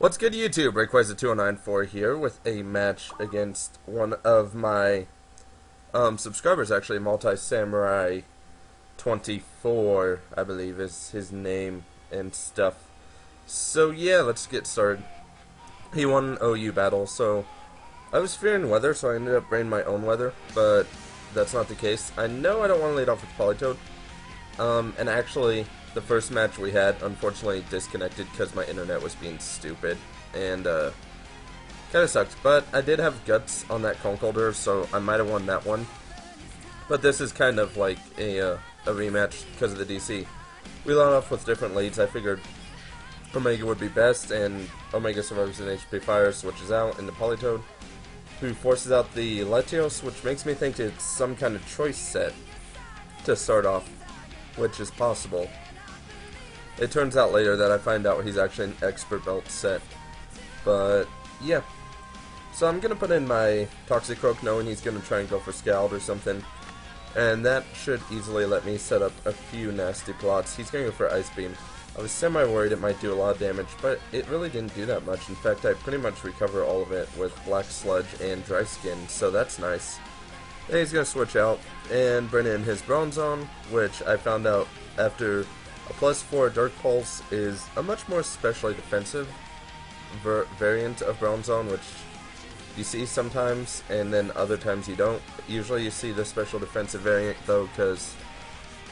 What's good, YouTube? Rayquaza2094 here with a match against one of my subscribers, actually. MultiSamurai24, I believe, is his name and stuff. So yeah, let's get started. He won an OU battle, so I was fearing weather, so I ended up bringing my own weather, but that's not the case. I know I don't want to lead off with Politoed, and actually, the first match we had, unfortunately, disconnected because my internet was being stupid, and, kind of sucked, but I did have Guts on that Conkeldurr, so I might have won that one. But this is kind of like a rematch because of the DC. We led off with different leads. I figured Omega would be best, and Omega survives an HP Fire, switches out into Politoed, who forces out the Latios, which makes me think it's some kind of choice set to start off, which is possible. It turns out later that I find out he's actually an expert belt set. But, yeah. So I'm going to put in my Toxicroak knowing he's going to try and go for Scald or something. And that should easily let me set up a few nasty plots. He's going to go for Ice Beam. I was semi-worried it might do a lot of damage, but it really didn't do that much. In fact, I pretty much recover all of it with Black Sludge and Dry Skin, so that's nice. Then he's going to switch out and bring in his Bronzong, which I found out after a +4 Dark Pulse is a much more specially defensive variant of Bronzong, which you see sometimes, and then other times you don't. Usually you see the special defensive variant, though, because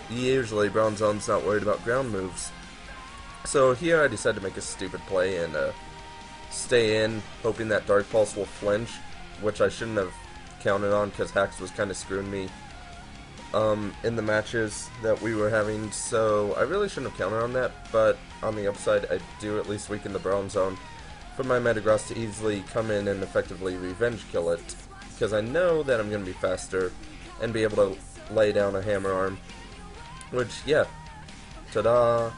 usually Bronzong's not worried about ground moves. So here I decided to make a stupid play and stay in, hoping that Dark Pulse will flinch, which I shouldn't have counted on because Hax was kind of screwing me in the matches that we were having, so I really shouldn't have counted on that, but on the upside, I do at least weaken the Bronzong for my Metagross to easily come in and effectively revenge kill it, because I know that I'm going to be faster and be able to lay down a Hammer Arm, which, yeah, ta-da,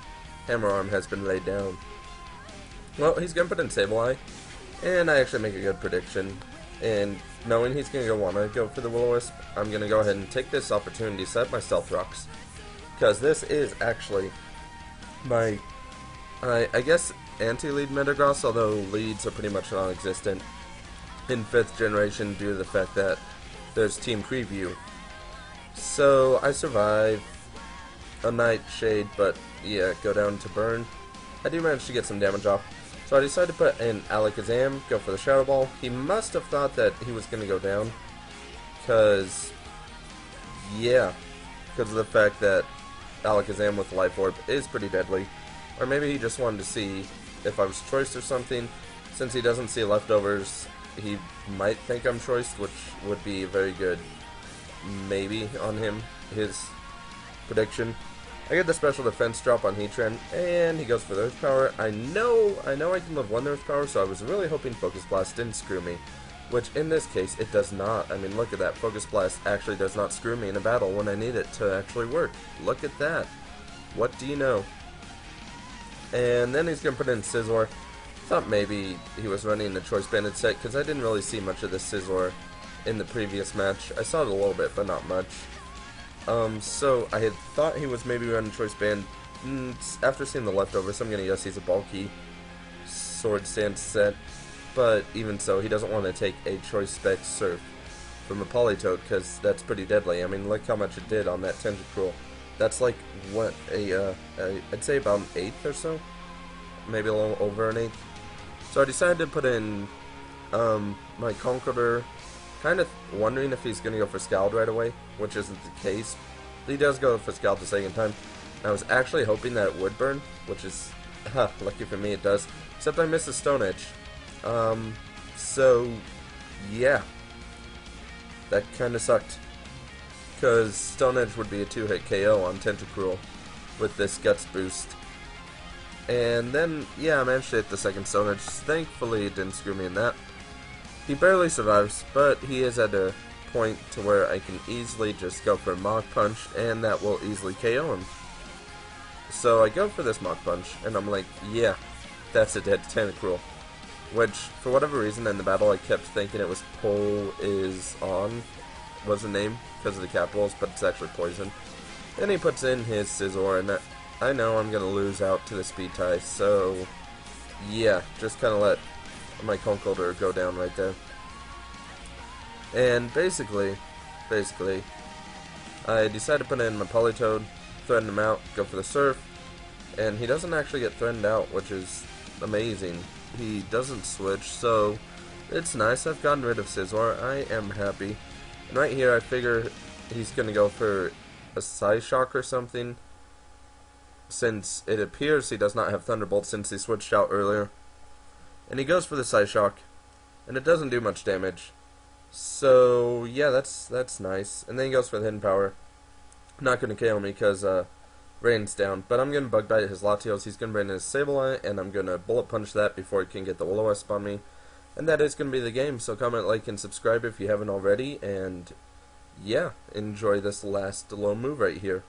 Hammer Arm has been laid down. Well, he's going to put in Sableye, and I actually make a good prediction. And knowing he's going to want to go for the Will-O-Wisp, I'm going to go ahead and take this opportunity to set up my Stealth Rocks. Because this is actually my, I guess, anti-lead Metagross, although leads are pretty much non-existent in 5th generation due to the fact that there's Team Preview. So I survive a Nightshade, but yeah, go down to Burn. I do manage to get some damage off. So I decided to put in Alakazam, go for the Shadow Ball. He must have thought that he was going to go down, because, yeah, because of the fact that Alakazam with Life Orb is pretty deadly. Or maybe he just wanted to see if I was choiced or something. Since he doesn't see leftovers, he might think I'm choiced, which would be very good, maybe, on him, his prediction. I get the special defense drop on Heatran, and he goes for the Earth Power. I know I can live one Earth Power, so I was really hoping Focus Blast didn't screw me. Which, in this case, it does not. I mean, look at that. Focus Blast actually does not screw me in a battle when I need it to actually work. Look at that. What do you know? And then he's going to put in Scizor. Thought maybe he was running the Choice Banded set, because I didn't really see much of the Scizor in the previous match. I saw it a little bit, but not much. So I had thought he was maybe running Choice Band. After seeing the leftovers, I'm gonna guess he's a bulky Sword Stance set. But even so, he doesn't want to take a Choice Spec Surf from a Politoed, because that's pretty deadly. I mean, look how much it did on that Tentacruel. That's like, what, I'd say about an 1/8 or so? Maybe a little over an 1/8. So I decided to put in, my Conkeldurr, kind of wondering if he's going to go for Scald right away, which isn't the case. He does go for Scald the second time. I was actually hoping that it would burn, which is, lucky for me it does. Except I missed the Stone Edge. So, yeah. That kind of sucked. Because Stone Edge would be a 2-hit KO on Tentacruel with this Guts boost. And then, yeah, I managed to hit the second Stone Edge. Thankfully, it didn't screw me in that. He barely survives, but he is at a point to where I can easily just go for a Mach Punch, and that will easily KO him. So I go for this Mach Punch, and I'm like, yeah, that's a dead Tentacruel. Which, for whatever reason in the battle, I kept thinking it was Pole is On, was the name, because of the capitals, but it's actually Poison. Then he puts in his Scizor, and I know I'm going to lose out to the Speed Tie, so yeah, just kind of let my conkeldurr go down right there. And basically, I decided to put in my Politoed, threaten him out, go for the Surf, and he doesn't actually get threatened out, which is amazing. He doesn't switch, so it's nice. I've gotten rid of Scizor. I am happy. And right here, I figure he's going to go for a Psyshock or something, since it appears he does not have Thunderbolt since he switched out earlier. And he goes for the Psyshock, and it doesn't do much damage. So, yeah, that's nice. And then he goes for the Hidden Power. Not going to KO me because Rain's down. But I'm going to Bug Bite his Latios. He's going to bring in his Sableye, and I'm going to Bullet Punch that before he can get the Will-O-Wisp on me. And that is going to be the game. So comment, like, and subscribe if you haven't already. And, yeah, enjoy this last low move right here.